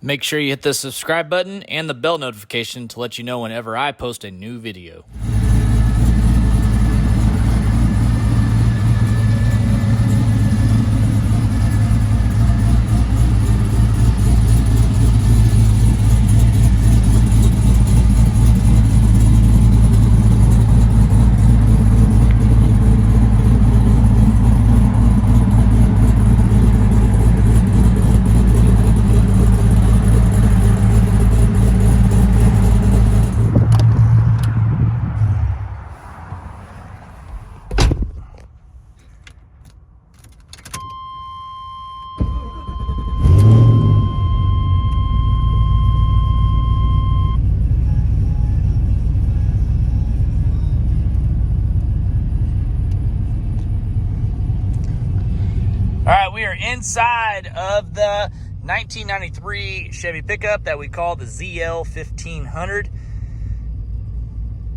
Make sure you hit the subscribe button and the bell notification to let you know whenever I post a new video. All right, we are inside of the 1993 Chevy pickup that we call the ZL1500.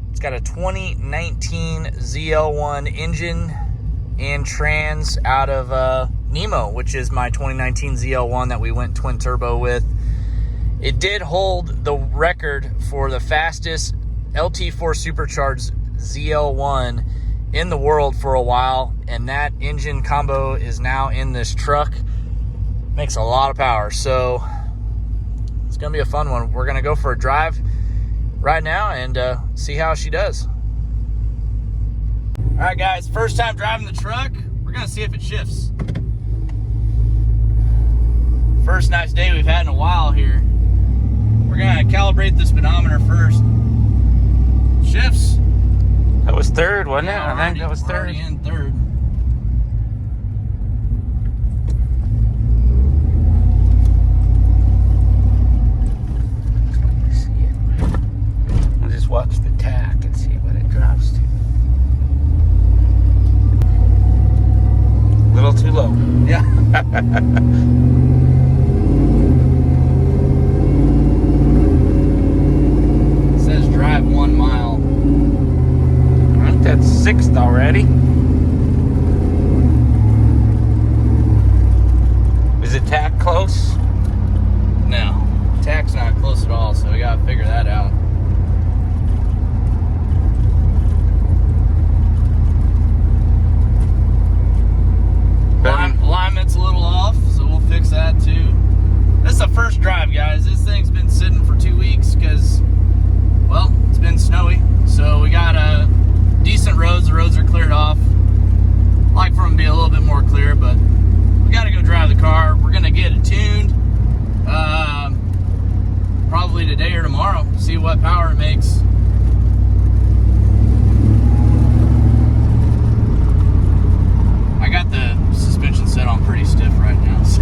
It's got a 2019 ZL1 engine and trans out of Nemo, which is my 2019 ZL1 that we went twin turbo with. It did hold the record for the fastest LT4 supercharged ZL1 in the world for a while, and that engine combo is now in this truck. Makes a lot of power, so it's gonna be a fun one. We're gonna go for a drive right now and see how she does. All right, guys, first time driving the truck. We're gonna see if it shifts. First nice day we've had in a while here. We're gonna calibrate the speedometer first. Shifts. That was third, wasn't it? Yeah, I think that was third. Already in third. Let's see it. We'll just watch the tack and see what it drops to. A little too low. Yeah. It says drive 1 mile. I think that's sixth already. Is the tack close? No, tack's not close at all, so we gotta figure that out. Alignment's a little off, so we'll fix that too. This is the first drive, guys. This thing's been sitting for 2 weeks because, well, it's been snowy. So we got decent roads. The roads are cleared off. I'd like for them to be a little bit more clear, but we got to go drive the car. We're gonna get it tuned probably today or tomorrow. See what power it makes. I got the suspension set on pretty stiff right now, so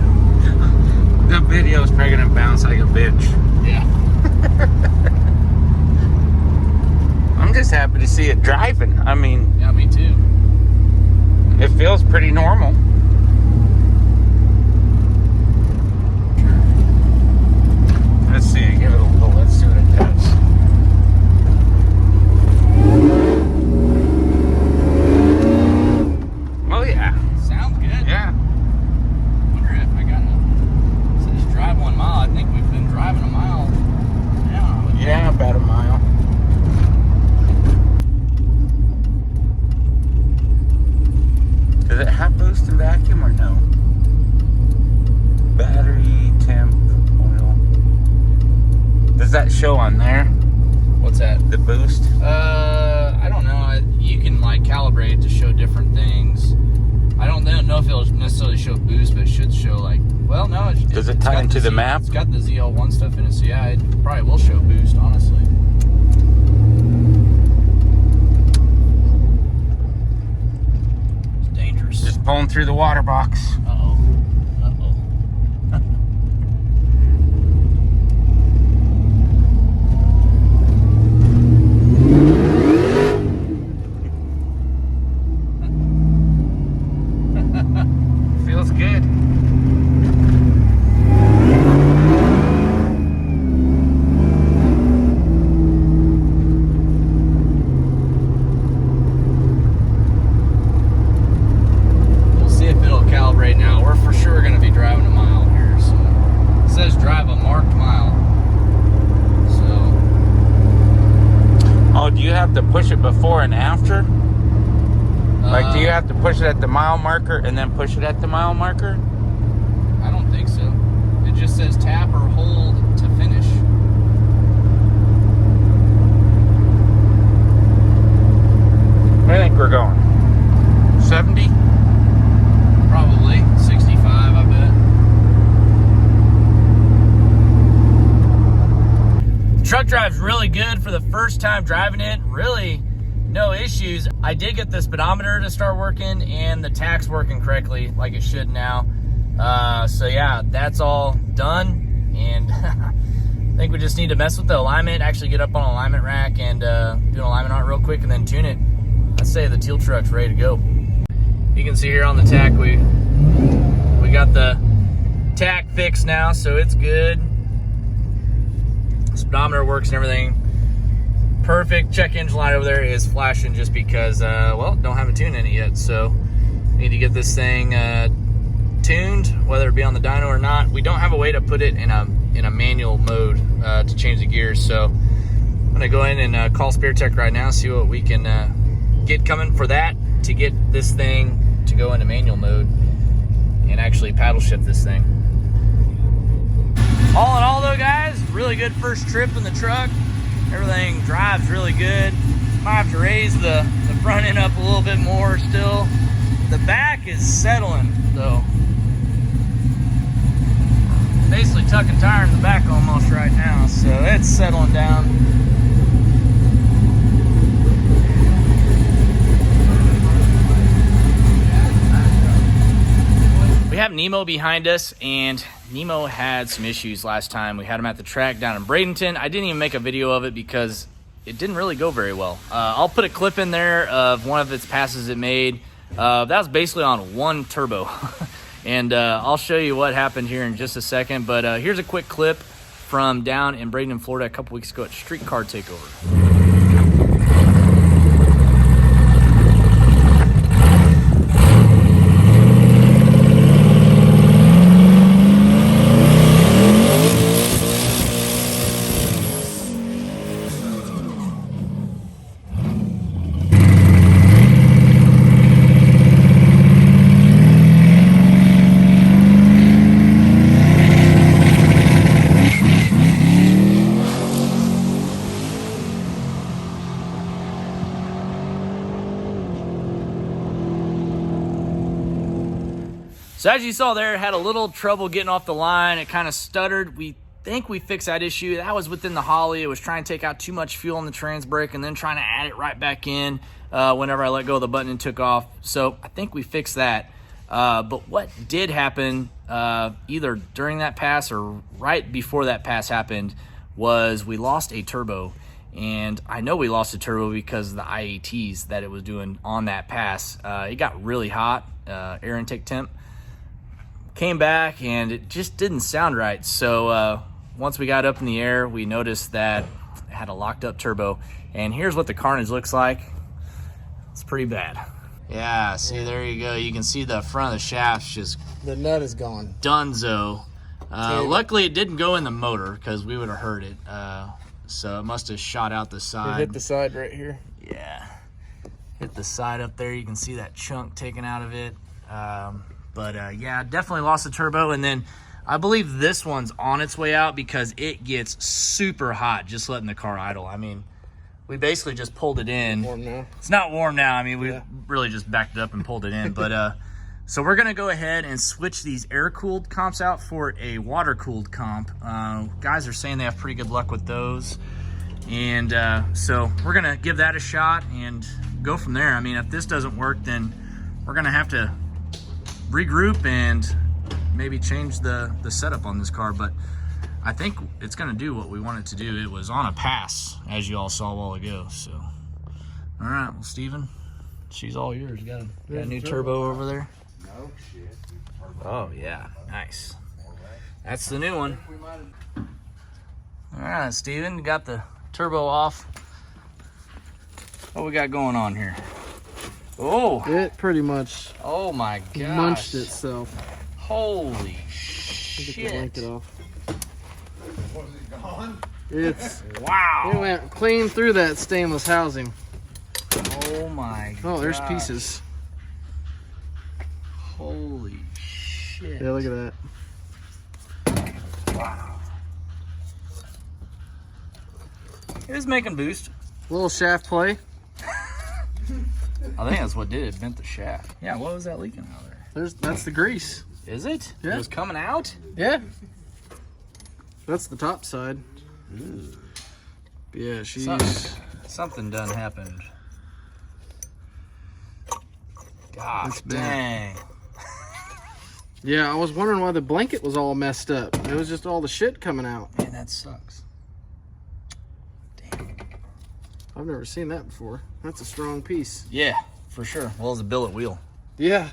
The video is probably gonna bounce like a bitch. yeah. I'm just happy to see it driving. I mean, Yeah, me too. it feels pretty normal. Let's see, give it a little, let's see what it does. Oh yeah, Sounds good. yeah. Wonder if I got to just drive 1 mile. I think we've been driving a mile now. Yeah, about a mile. Does it have boost and vacuum or no? Battery, temp, oil. Does that show on there? What's that? The boost? I don't know. You can like calibrate it to show different things. I don't know if it'll necessarily show boost, but it should show like, well, no. Does it tie into the map? It's got the ZL1 stuff in it, so yeah, it probably will show boost, honestly. It's dangerous. Just pulling through the water box. Uh-oh. Uh-oh. Feels good. We'll see if it'll calibrate now. you have to push it before and after? Like, do you have to push it at the mile marker and then push it at the mile marker? I don't think so. It just says tap or hold to finish. I think we're going 70? Probably 65, I bet. Truck drives really good for the first time driving it. Really no issues. I did get the speedometer to start working and the tach's working correctly like it should now. So yeah, that's all done. And I think we just need to mess with the alignment, actually get up on an alignment rack and do an alignment on it real quick and then tune it. I'd say the teal truck's ready to go. You can see here on the tach, we got the tach fixed now, so it's good. Speedometer works and everything. Perfect. Check engine light over there is flashing just because, well, don't have a tune in it yet, so need to get this thing tuned, whether it be on the dyno or not. We don't have a way to put it in a manual mode to change the gears, so I'm gonna go in and call Spare Tech right now, see what we can get coming for that to get this thing to go into manual mode and actually paddle shift this thing. All in all though, guys, really good first trip in the truck. Everything drives really good. Might have to raise the front end up a little bit more still. The back is settling though. Basically tucking tire in the back almost right now, so it's settling down. We have Nemo behind us, and Nemo had some issues last time. We had him at the track down in Bradenton. I didn't even make a video of it because it didn't really go very well. I'll put a clip in there of one of its passes it made. That was basically on one turbo. And I'll show you what happened here in just a second. But here's a quick clip from down in Bradenton, Florida a couple weeks ago at Streetcar Takeover. So as you saw there, it had a little trouble getting off the line. It kind of stuttered. We think we fixed that issue. That was within the Holly. It was trying to take out too much fuel on the trans brake and then trying to add it right back in whenever I let go of the button and took off. So I think we fixed that. But what did happen either during that pass or right before that pass happened was we lost a turbo. And I know we lost a turbo because of the IATs that it was doing on that pass. It got really hot, air intake temp. Came back and it just didn't sound right. So once we got up in the air, we noticed that it had a locked up turbo. And here's what the carnage looks like. It's pretty bad. Yeah, see, there you go. You can see the front of the shaft's just... The nut is gone. Dunzo. Luckily, it didn't go in the motor because we would have heard it. So it must have shot out the side. It hit the side right here. Yeah. Hit the side up there. You can see that chunk taken out of it. Yeah, definitely lost the turbo. And then I believe this one's on its way out because it gets super hot just letting the car idle. I mean, we basically just pulled it in. Warm now? It's not warm now. I mean, we really just backed it up and pulled it in. But so we're going to go ahead and switch these air-cooled comps out for a water-cooled comp. Guys are saying they have pretty good luck with those. And so we're going to give that a shot and go from there. I mean, if this doesn't work, then we're going to have to regroup and maybe change the setup on this car, but I think it's going to do what we want it to do. It was on a pass, as you all saw a while ago. So, all right, well, Steven, she's all yours. You got a new turbo over there? No shit. Oh, yeah, nice. That's the new one. All right, Steven, you got the turbo off. What we got going on here? Oh, it pretty much my gosh, munched itself. Holy I think shit. I yanked it off. Was it gone? It's Wow. it went clean through that stainless housing. Oh my god. Oh, there's pieces. Holy shit. Yeah, look at that. Wow. It was making boost. Little shaft play. I think that's what did it. Bent the shaft. Yeah, what was that leaking out there? That's the grease. Is it? Yeah. It was coming out? Yeah. That's the top side. Yeah, she's Something done happened. God It's bad. dang. Yeah, I was wondering why the blanket was all messed up. It was just all the shit coming out. Man, that sucks. Damn. I've never seen that before. That's a strong piece. Yeah, for sure. Well, it's a billet wheel. Yeah.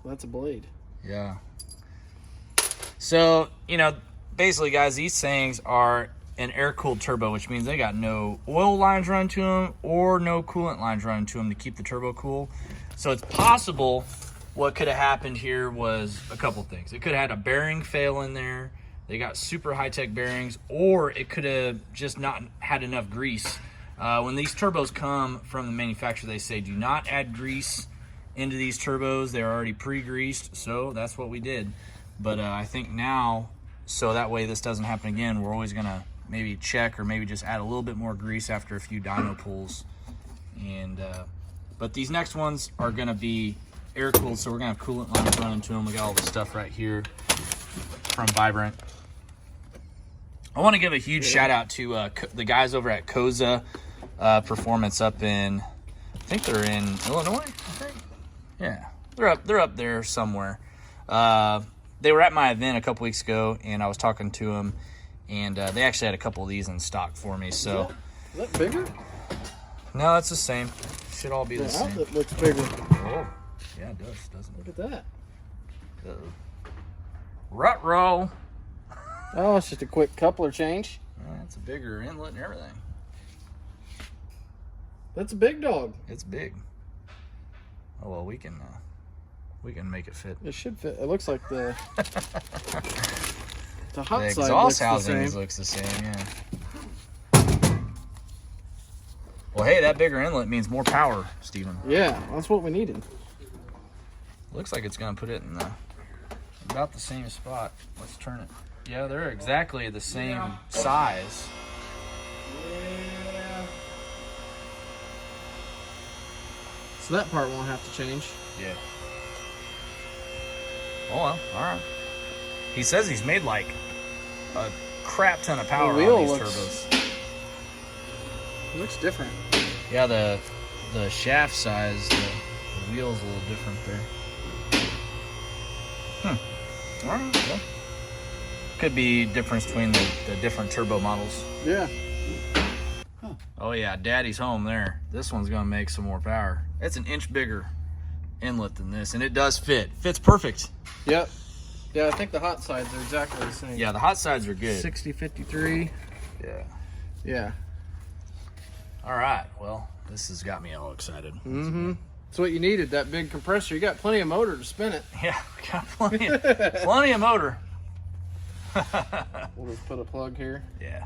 That's a blade. Yeah. So, you know, basically, guys, these things are an air-cooled turbo, which means they got no oil lines running to them or no coolant lines running to them to keep the turbo cool. So it's possible what could have happened here was a couple things. It could have had a bearing fail in there. They got super high-tech bearings, or it could have just not had enough grease. When these turbos come from the manufacturer, they say do not add grease into these turbos. They're already pre-greased, so that's what we did. But I think now, so that way this doesn't happen again, we're always gonna maybe check or maybe just add a little bit more grease after a few dyno pulls. And but these next ones are gonna be air cooled, so we're gonna have coolant lines running to them. We got all the stuff right here from Vibrant. I want to give a huge shout out to the guys over at Koza Performance up in, I think they're in Illinois. I think, yeah, they're up there somewhere. They were at my event a couple weeks ago, and I was talking to them, and they actually had a couple of these in stock for me. So, Is that bigger? no, it's the same. Should all be the The same. outlet looks bigger. Oh, yeah, it does, doesn't it? Look at that. Rut roll. Oh, it's just a quick coupler change. It's a bigger inlet and everything. That's a big dog. It's big. Oh well, we can make it fit. It should fit. It looks like the hot The side exhaust looks the housing same. looks the same, yeah. Well, hey, that bigger inlet means more power, Steven. Yeah, that's what we needed. Looks like it's gonna put it in about the same spot. Let's turn it. Yeah, they're exactly the same size. So that part won't have to change. Yeah. Oh well, all right. He says he's made like a crap ton of power The wheel on these looks- turbos. It looks different. Yeah, the shaft size, the wheel's a little different there. All right, well. Could be difference between the different turbo models. Yeah. Oh yeah, Daddy's home there. This one's gonna make some more power. It's an inch bigger inlet than this, and it does fit. Fits perfect. Yep. Yeah, I think the hot sides are exactly the same. Yeah, the hot sides are good. 60-53. Yeah. Yeah. All right, well, this has got me all excited. Mm-hmm. That's what you needed, that big compressor. You got plenty of motor to spin it. Yeah, we got plenty of motor. We'll just put a plug here. Yeah.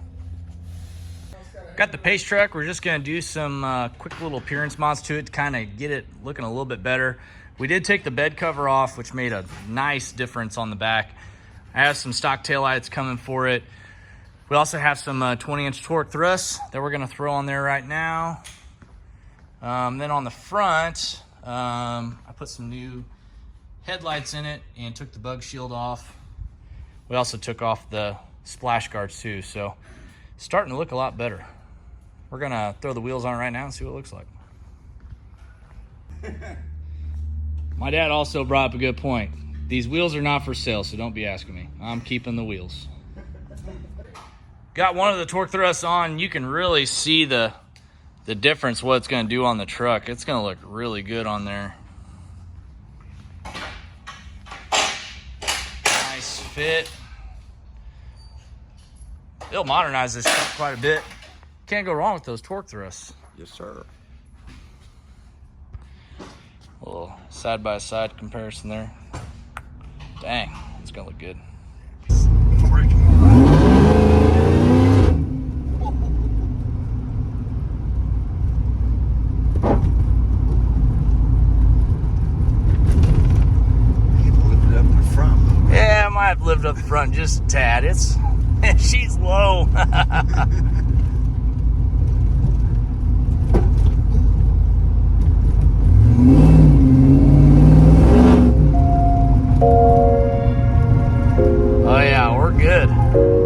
Got the pace truck. We're just going to do some quick little appearance mods to it to kind of get it looking a little bit better. We did take the bed cover off, which made a nice difference on the back. I have some stock taillights coming for it. We also have some 20-inch torque thrusts that we're going to throw on there right now. Then on the front, I put some new headlights in it and took the bug shield off. We also took off the splash guards too, so it's starting to look a lot better. We're gonna throw the wheels on right now and see what it looks like. My dad also brought up a good point. These wheels are not for sale, so don't be asking me. I'm keeping the wheels. Got one of the torque thrusts on. You can really see the difference, what it's gonna do on the truck. It's gonna look really good on there. Nice fit. They'll modernize this truck quite a bit. Can't go wrong with those torque thrusts. Yes, sir. A little side-by-side comparison there. Dang, it's gonna look good. just a tad. It's she's low. Oh yeah, we're good.